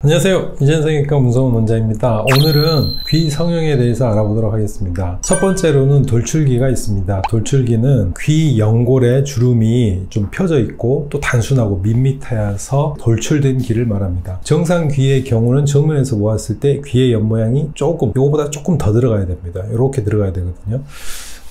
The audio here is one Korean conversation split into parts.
안녕하세요. 이재성형외과 문성훈 원장입니다. 오늘은 귀 성형에 대해서 알아보도록 하겠습니다. 첫 번째로는 돌출기가 있습니다. 돌출기는 귀 연골에 주름이 좀 펴져 있고 또 단순하고 밋밋해서 돌출된 귀를 말합니다. 정상 귀의 경우는 정면에서 보았을 때 귀의 옆모양이 이거보다 조금 더 들어가야 됩니다. 이렇게 들어가야 되거든요.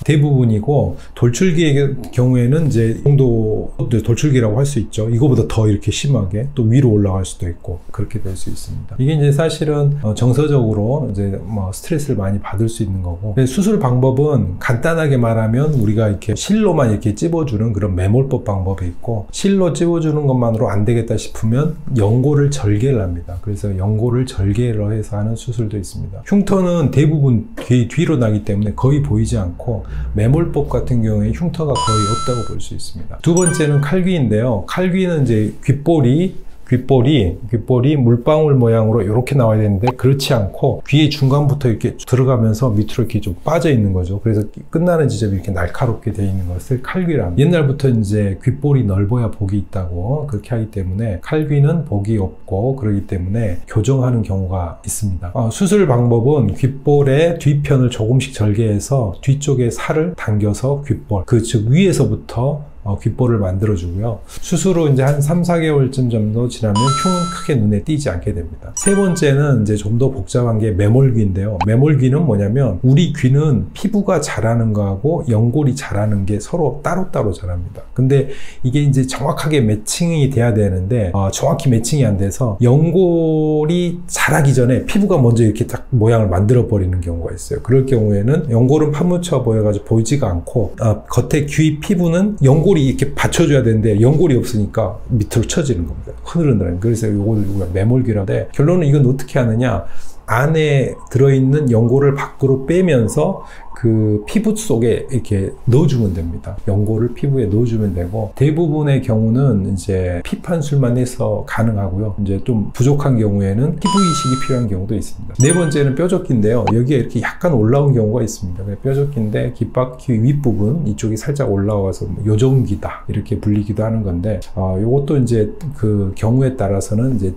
대부분이고, 돌출기의 경우에는 이제 정도 돌출기라고 할 수 있죠. 이거보다 더 이렇게 심하게 또 위로 올라갈 수도 있고 그렇게 될 수 있습니다. 이게 이제 사실은 정서적으로 이제 스트레스를 많이 받을 수 있는 거고, 수술 방법은 간단하게 말하면 우리가 이렇게 실로만 이렇게 찝어주는 그런 매몰법 방법이 있고, 실로 찝어주는 것만으로 안 되겠다 싶으면 연골을 절개를 합니다. 그래서 연골을 절개를 해서 하는 수술도 있습니다. 흉터는 대부분 귀 뒤로 나기 때문에 거의 보이지 않고, 매몰법 같은 경우에 흉터가 거의 없다고 볼 수 있습니다. 두 번째는 칼귀인데요. 칼귀는 이제 귓볼이 물방울 모양으로 이렇게 나와야 되는데 그렇지 않고 귀의 중간부터 이렇게 들어가면서 밑으로 이렇게 좀 빠져 있는 거죠. 그래서 끝나는 지점이 이렇게 날카롭게 되어 있는 것을 칼귀랍니다. 옛날부터 이제 귓볼이 넓어야 복이 있다고 그렇게 하기 때문에 칼귀는 복이 없고, 그러기 때문에 교정하는 경우가 있습니다. 수술 방법은 귓볼의 뒤편을 조금씩 절개해서 뒤쪽에 살을 당겨서 귓볼, 즉 위에서부터 귓볼을 만들어주고요. 수술 후 이제 한 3-4개월쯤 정도 지나면 흉은 크게 눈에 띄지 않게 됩니다. 세 번째는 이제 좀 더 복잡한 게 매몰귀인데요. 매몰귀는 뭐냐면, 우리 귀는 피부가 자라는 거하고 연골이 자라는 게 서로 따로따로 자랍니다. 근데 이게 이제 정확하게 매칭이 돼야 되는데 정확히 매칭이 안 돼서 연골이 자라기 전에 피부가 먼저 이렇게 딱 모양을 만들어 버리는 경우가 있어요. 그럴 경우에는 연골은 파묻혀 보여가지고 보이지가 않고, 겉에 귀 피부는 연골이 이렇게 받쳐줘야 되는데 연골이 없으니까 밑으로 쳐지는 겁니다. 흐느른다는. 그래서 이걸 우리가 매몰귀라고 하는데, 결론은 이건 어떻게 하느냐, 안에 들어있는 연골을 밖으로 빼면서 그 피부 속에 이렇게 넣어주면 됩니다. 연골을 피부에 넣어주면 되고, 대부분의 경우는 이제 피판술만 해서 가능하고요. 이제 좀 부족한 경우에는 피부 이식이 필요한 경우도 있습니다. 네 번째는 뼈적기인데요. 여기에 이렇게 약간 올라온 경우가 있습니다. 뼈적기인데 귓바퀴 윗부분 이쪽이 살짝 올라와서 요정기다 이렇게 불리기도 하는 건데, 이것도 이제 그 경우에 따라서는 이제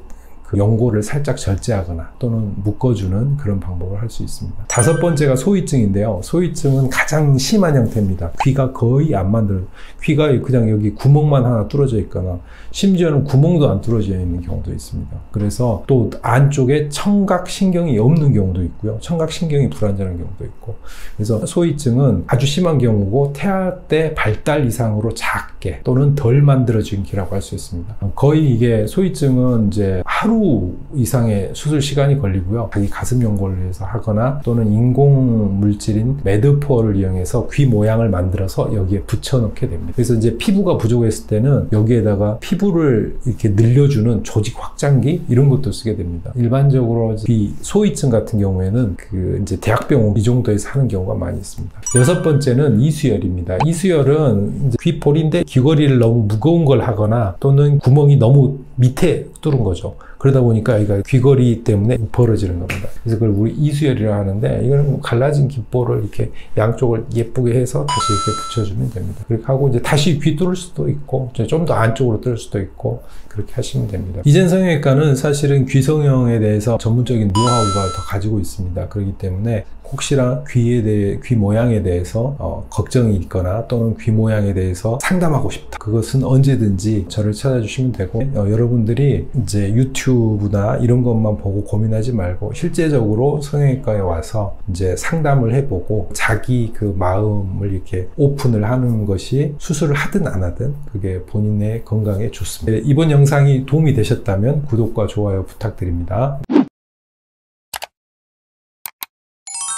그 연골을 살짝 절제하거나 또는 묶어주는 그런 방법을 할 수 있습니다. 다섯 번째가 소위증인데요. 소위증은 가장 심한 형태입니다. 귀가 거의 안 만들어요. 귀가 그냥 여기 구멍만 하나 뚫어져 있거나, 심지어는 구멍도 안 뚫어져 있는 경우도 있습니다. 그래서 또 안쪽에 청각신경이 없는 경우도 있고요. 청각신경이 불안정한 경우도 있고, 그래서 소위증은 아주 심한 경우고, 태아 때 발달 이상으로 작게 또는 덜 만들어진 귀라고 할 수 있습니다. 거의 이게 소위증은 이제 하루 이상의 수술 시간이 걸리고요. 자기 가슴 연골을 해서 하거나 또는 인공 물질인 매드포어를 이용해서 귀 모양을 만들어서 여기에 붙여넣게 됩니다. 그래서 이제 피부가 부족했을 때는 여기에다가 피부를 이렇게 늘려주는 조직 확장기 이런 것도 쓰게 됩니다. 일반적으로 귀 소위증 같은 경우에는 그 이제 대학병원 이 정도에서 하는 경우가 많이 있습니다. 여섯 번째는 이수혈입니다. 이수혈은 이제 귀볼인데 귀걸이를 너무 무거운 걸 하거나 또는 구멍이 너무 밑에 뚫은 거죠. 그러다 보니까 여기가 귀걸이 때문에 벌어지는 겁니다. 그래서 그걸 우리 이수혈이라고 하는데, 이거는 갈라진 귓볼을 이렇게 양쪽을 예쁘게 해서 다시 이렇게 붙여주면 됩니다. 그렇게 하고 이제 다시 귀 뚫을 수도 있고, 좀 더 안쪽으로 뚫을 수도 있고, 그렇게 하시면 됩니다. 이재성형외과는 사실은 귀 성형에 대해서 전문적인 노하우가 더 가지고 있습니다. 그렇기 때문에 혹시나 귀 모양에 대해서 걱정이 있거나 또는 귀 모양에 대해서 상담하고 싶다, 그것은 언제든지 저를 찾아주시면 되고, 여러분들이 이제 유튜브나 이런 것만 보고 고민하지 말고 실제적으로 성형외과에 와서 이제 상담을 해보고 자기 그 마음을 이렇게 오픈을 하는 것이, 수술을 하든 안 하든 그게 본인의 건강에 좋습니다. 이번 영상이 도움이 되셨다면 구독과 좋아요 부탁드립니다.